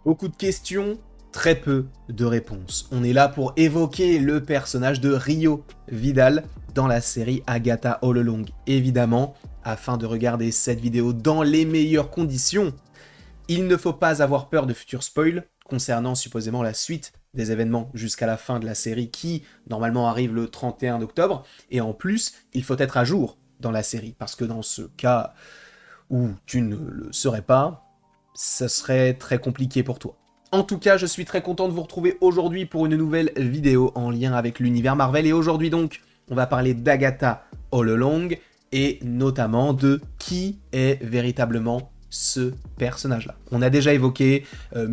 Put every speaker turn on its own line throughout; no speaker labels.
Beaucoup de questions, très peu de réponses. On est là pour évoquer le personnage de Rio Vidal dans la série Agatha All Along. Évidemment, afin de regarder cette vidéo dans les meilleures conditions, il ne faut pas avoir peur de futurs spoils concernant supposément la suite des événements jusqu'à la fin de la série qui, normalement, arrive le 31 octobre. Et en plus, il faut être à jour dans la série, parce que dans ce cas où tu ne le serais pas, ça serait très compliqué pour toi. En tout cas, je suis très content de vous retrouver aujourd'hui pour une nouvelle vidéo en lien avec l'univers Marvel. Et aujourd'hui donc, on va parler d'Agatha All Along et notamment de qui est véritablement ce personnage-là. On a déjà évoqué à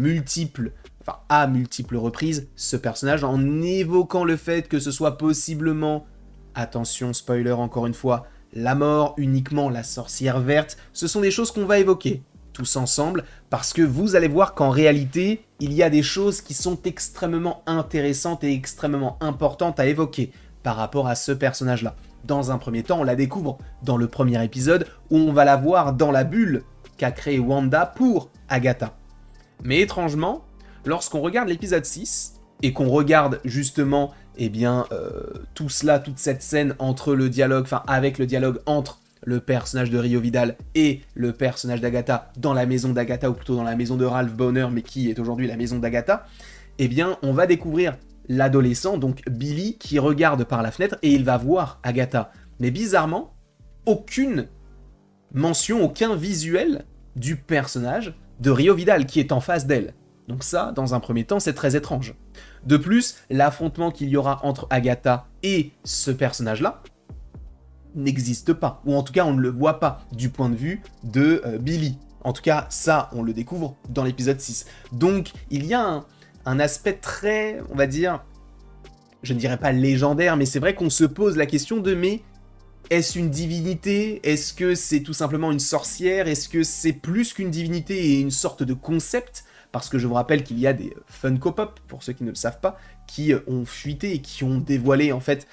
multiples reprises ce personnage en évoquant le fait que ce soit possiblement, attention spoiler encore une fois, la mort, uniquement la sorcière verte. Ce sont des choses qu'on va évoquer tous ensemble, parce que vous allez voir qu'en réalité, il y a des choses qui sont extrêmement intéressantes et extrêmement importantes à évoquer par rapport à ce personnage-là. Dans un premier temps, on la découvre dans le premier épisode, où on va la voir dans la bulle qu'a créée Wanda pour Agatha. Mais étrangement, lorsqu'on regarde l'épisode 6, et qu'on regarde justement tout cela, toute cette scène entre le dialogue, avec le dialogue entre le personnage de Rio Vidal et le personnage d'Agatha dans la maison d'Agatha, ou plutôt dans la maison de Ralph Bonner, mais qui est aujourd'hui la maison d'Agatha, on va découvrir l'adolescent, donc Billy, qui regarde par la fenêtre et il va voir Agatha. Mais bizarrement, aucune mention, aucun visuel du personnage de Rio Vidal qui est en face d'elle. Donc ça, dans un premier temps, c'est très étrange. De plus, l'affrontement qu'il y aura entre Agatha et ce personnage-là n'existe pas, ou en tout cas on ne le voit pas du point de vue de Billy. En tout cas, ça, on le découvre dans l'épisode 6. Donc, il y a un aspect très, on va dire, je ne dirais pas légendaire, mais c'est vrai qu'on se pose la question de, mais est-ce une divinité? Est-ce que c'est tout simplement une sorcière? Est-ce que c'est plus qu'une divinité et une sorte de concept? Parce que je vous rappelle qu'il y a des Funko Pop, pour ceux qui ne le savent pas, qui ont fuité et qui ont dévoilé en fait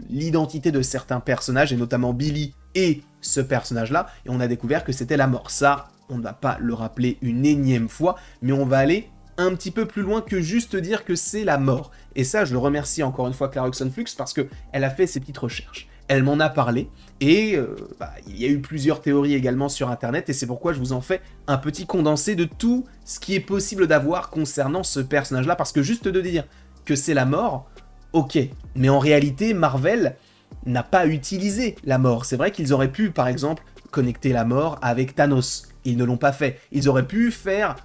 l'identité de certains personnages, et notamment Billy et ce personnage-là, et on a découvert que c'était la mort. Ça, on ne va pas le rappeler une énième fois, mais on va aller un petit peu plus loin que juste dire que c'est la mort. Et ça, je le remercie encore une fois Clarkson Flux, parce qu'elle a fait ses petites recherches. Elle m'en a parlé, et il y a eu plusieurs théories également sur internet, et c'est pourquoi je vous en fais un petit condensé de tout ce qui est possible d'avoir concernant ce personnage-là, parce que juste de dire que c'est la mort, ok, mais en réalité, Marvel n'a pas utilisé la mort. C'est vrai qu'ils auraient pu, par exemple, connecter la mort avec Thanos. Ils ne l'ont pas fait. Ils auraient pu faire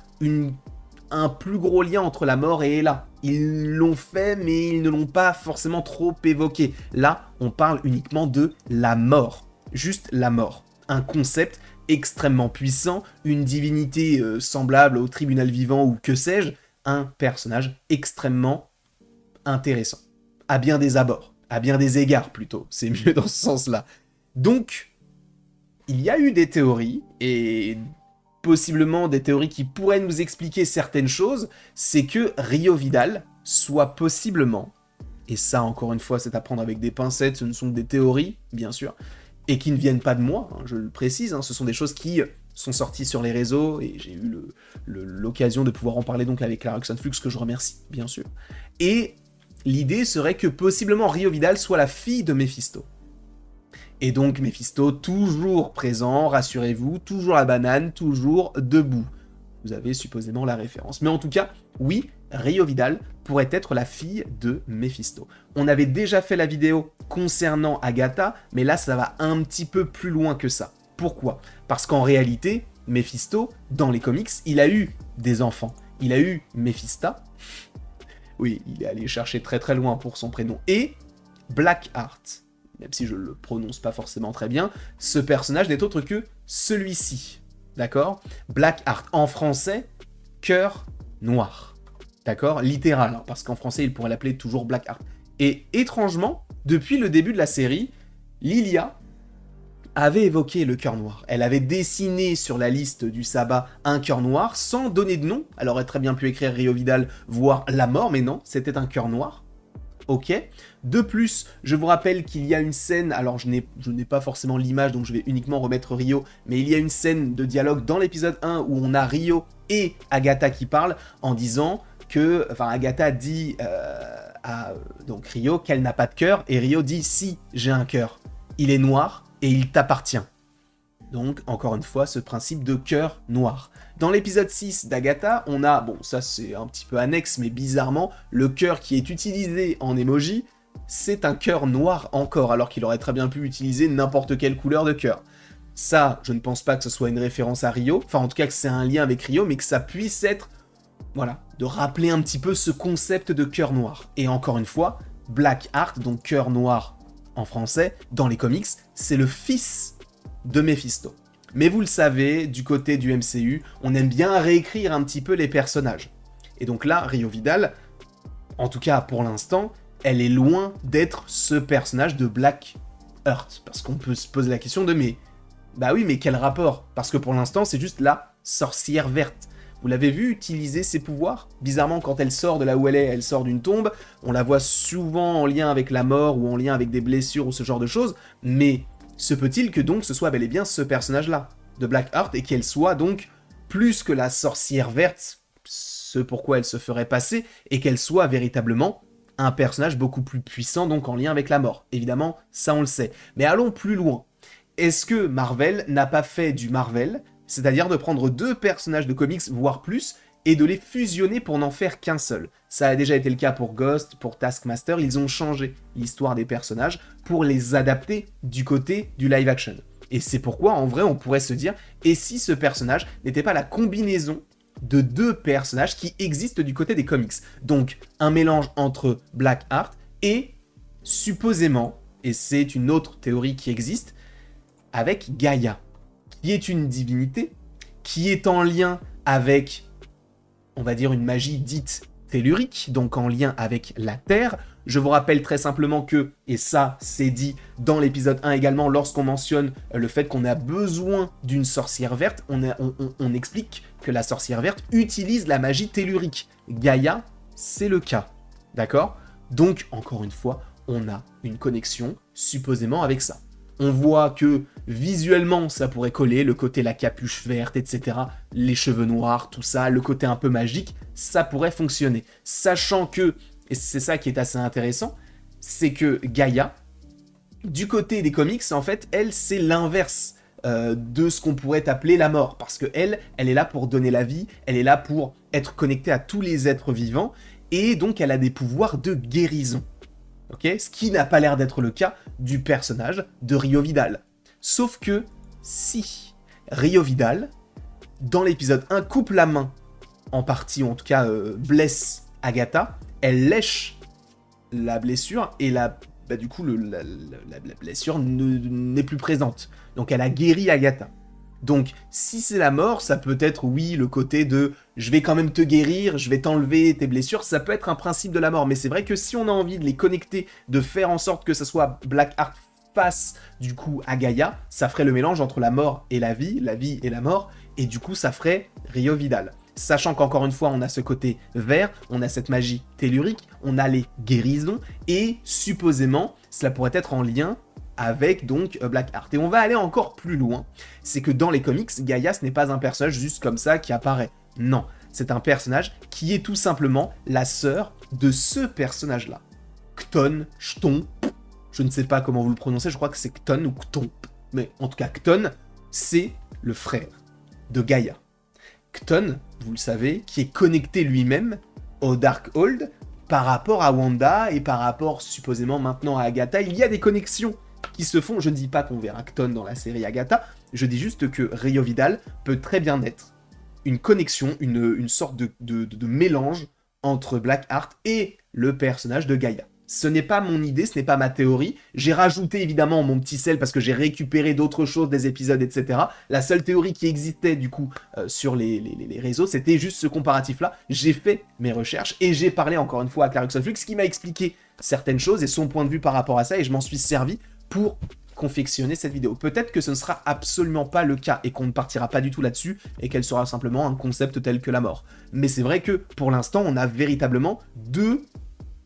un plus gros lien entre la mort et Ella. Ils l'ont fait, mais ils ne l'ont pas forcément trop évoqué. Là, on parle uniquement de la mort. Juste la mort. Un concept extrêmement puissant, une divinité semblable au tribunal vivant ou que sais-je, un personnage extrêmement intéressant. À bien des abords. À bien des égards, plutôt. C'est mieux dans ce sens-là. Donc, il y a eu des théories, et possiblement des théories qui pourraient nous expliquer certaines choses, c'est que Rio Vidal soit possiblement, et ça encore une fois c'est à prendre avec des pincettes, ce ne sont que des théories, bien sûr, et qui ne viennent pas de moi, je le précise, ce sont des choses qui sont sorties sur les réseaux, et j'ai eu l'occasion de pouvoir en parler donc avec Clarkson Flux, que je remercie, bien sûr. Et l'idée serait que possiblement Rio Vidal soit la fille de Mephisto. Et donc Mephisto, toujours présent, rassurez-vous, toujours la banane, toujours debout. Vous avez supposément la référence. Mais en tout cas, oui, Rio Vidal pourrait être la fille de Mephisto. On avait déjà fait la vidéo concernant Agatha, mais là ça va un petit peu plus loin que ça. Pourquoi? Parce qu'en réalité, Mephisto, dans les comics, il a eu des enfants. Il a eu Mephista. Oui, il est allé chercher très très loin pour son prénom. Et Blackheart. Même si je le prononce pas forcément très bien, ce personnage n'est autre que celui-ci, d'accord? Blackheart, en français, cœur noir, d'accord? Littéral, parce qu'en français, il pourrait l'appeler toujours Blackheart. Et étrangement, depuis le début de la série, Lilia avait évoqué le cœur noir. Elle avait dessiné sur la liste du sabbat un cœur noir, sans donner de nom. Elle aurait très bien pu écrire Rio Vidal, voire la mort, mais non, c'était un cœur noir. Ok. De plus, je vous rappelle qu'il y a une scène, alors je n'ai pas forcément l'image, donc je vais uniquement remettre Ryo, mais il y a une scène de dialogue dans l'épisode 1 où on a Ryo et Agatha qui parlent en disant que, enfin Agatha dit à donc Ryo qu'elle n'a pas de cœur, et Ryo dit si, j'ai un cœur, il est noir et il t'appartient. Donc, encore une fois, ce principe de cœur noir. Dans l'épisode 6 d'Agatha, on a, bon, ça c'est un petit peu annexe, mais bizarrement, le cœur qui est utilisé en emoji, c'est un cœur noir encore, alors qu'il aurait très bien pu utiliser n'importe quelle couleur de cœur. Ça, je ne pense pas que ce soit une référence à Ryo, enfin en tout cas que c'est un lien avec Ryo, mais que ça puisse être, voilà, de rappeler un petit peu ce concept de cœur noir. Et encore une fois, Blackheart, donc cœur noir en français, dans les comics, c'est le fils de Mephisto. Mais vous le savez, du côté du MCU, on aime bien réécrire un petit peu les personnages. Et donc là, Ryo Vidal, en tout cas pour l'instant, elle est loin d'être ce personnage de Blackheart. Parce qu'on peut se poser la question de mais... Bah oui, mais quel rapport? Parce que pour l'instant, c'est juste la sorcière verte. Vous l'avez vu utiliser ses pouvoirs? Bizarrement, quand elle sort de là où elle sort d'une tombe. On la voit souvent en lien avec la mort ou en lien avec des blessures ou ce genre de choses. Mais se peut-il que donc ce soit bel et bien ce personnage-là de Blackheart et qu'elle soit donc plus que la sorcière verte, ce pourquoi elle se ferait passer, et qu'elle soit véritablement un personnage beaucoup plus puissant, donc en lien avec la mort. Évidemment, ça on le sait. Mais allons plus loin. Est-ce que Marvel n'a pas fait du Marvel, c'est-à-dire de prendre deux personnages de comics, voire plus, et de les fusionner pour n'en faire qu'un seul? Ça a déjà été le cas pour Ghost, pour Taskmaster, ils ont changé l'histoire des personnages pour les adapter du côté du live action. Et c'est pourquoi, en vrai, on pourrait se dire, et si ce personnage n'était pas la combinaison de deux personnages qui existent du côté des comics? Donc, un mélange entre Blackheart et, supposément, et c'est une autre théorie qui existe, avec Gaïa, qui est une divinité, qui est en lien avec, on va dire, une magie dite tellurique, donc en lien avec la Terre. Je vous rappelle très simplement que, et ça c'est dit dans l'épisode 1 également, lorsqu'on mentionne le fait qu'on a besoin d'une sorcière verte, on explique que la sorcière verte utilise la magie tellurique. Gaïa, c'est le cas, d'accord? Donc, encore une fois, on a une connexion supposément avec ça. On voit que visuellement ça pourrait coller, le côté la capuche verte, etc., les cheveux noirs, tout ça, le côté un peu magique, ça pourrait fonctionner. Sachant que, et c'est ça qui est assez intéressant, c'est que Gaïa, du côté des comics, en fait, elle, c'est l'inverse de ce qu'on pourrait appeler la mort. Parce que elle est là pour donner la vie, elle est là pour être connectée à tous les êtres vivants, et donc elle a des pouvoirs de guérison. Okay, ce qui n'a pas l'air d'être le cas du personnage de Ryo Vidal. Sauf que si Ryo Vidal, dans l'épisode 1, coupe la main en partie, ou en tout cas blesse Agatha, elle lèche la blessure et du coup la blessure n'est plus présente. Donc elle a guéri Agatha. Donc, si c'est la mort, ça peut être, oui, le côté de « je vais quand même te guérir, je vais t'enlever tes blessures », ça peut être un principe de la mort. Mais c'est vrai que si on a envie de les connecter, de faire en sorte que ça soit Blackheart face, du coup, à Gaïa, ça ferait le mélange entre la mort et la vie et la mort, et du coup, ça ferait Ryo Vidal. Sachant qu'encore une fois, on a ce côté vert, on a cette magie tellurique, on a les guérisons, et supposément, cela pourrait être en lien avec donc Blackheart. Et on va aller encore plus loin, c'est que dans les comics, Gaïa, ce n'est pas un personnage juste comme ça qui apparaît. Non, c'est un personnage qui est tout simplement la sœur de ce personnage-là. Chthon, je ne sais pas comment vous le prononcez, je crois que c'est Chthon ou Chthon, mais en tout cas Chthon, c'est le frère de Gaïa. Chthon, vous le savez, qui est connecté lui-même au Darkhold par rapport à Wanda et par rapport supposément maintenant à Agatha. Il y a des connexions qui se font. Je ne dis pas qu'on verra Chthon dans la série Agatha, je dis juste que Ryo Vidal peut très bien être une connexion, une sorte de mélange entre Blackheart et le personnage de Gaïa. Ce n'est pas mon idée, ce n'est pas ma théorie. J'ai rajouté évidemment mon petit sel parce que j'ai récupéré d'autres choses, des épisodes, etc. La seule théorie qui existait du coup sur les réseaux, c'était juste ce comparatif-là. J'ai fait mes recherches et j'ai parlé encore une fois à Clarkson Flux qui m'a expliqué certaines choses et son point de vue par rapport à ça, et je m'en suis servi pour confectionner cette vidéo. Peut-être que ce ne sera absolument pas le cas et qu'on ne partira pas du tout là-dessus et qu'elle sera simplement un concept tel que la mort. Mais c'est vrai que pour l'instant, on a véritablement deux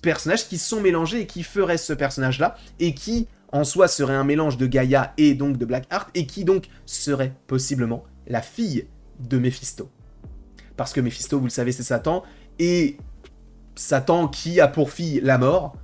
personnages qui sont mélangés et qui feraient ce personnage-là, et qui, en soi, serait un mélange de Gaïa et donc de Blackheart, et qui donc serait possiblement la fille de Méphisto. Parce que Méphisto, vous le savez, c'est Satan, et Satan qui a pour fille la mort,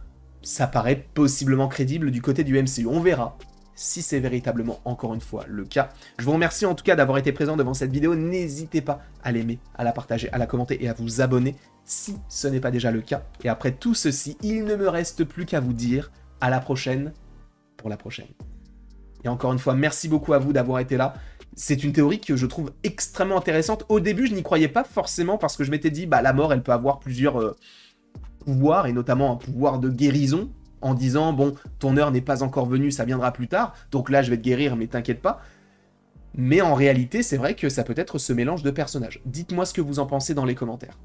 ça paraît possiblement crédible du côté du MCU. On verra si c'est véritablement, encore une fois, le cas. Je vous remercie en tout cas d'avoir été présent devant cette vidéo. N'hésitez pas à l'aimer, à la partager, à la commenter et à vous abonner si ce n'est pas déjà le cas. Et après tout ceci, il ne me reste plus qu'à vous dire à la prochaine pour la prochaine. Et encore une fois, merci beaucoup à vous d'avoir été là. C'est une théorie que je trouve extrêmement intéressante. Au début, je n'y croyais pas forcément parce que je m'étais dit, bah la mort, elle peut avoir plusieurs pouvoirs, et notamment un pouvoir de guérison, en disant, bon, ton heure n'est pas encore venue, ça viendra plus tard, donc là, je vais te guérir, mais t'inquiète pas. Mais en réalité, c'est vrai que ça peut être ce mélange de personnages. Dites-moi ce que vous en pensez dans les commentaires.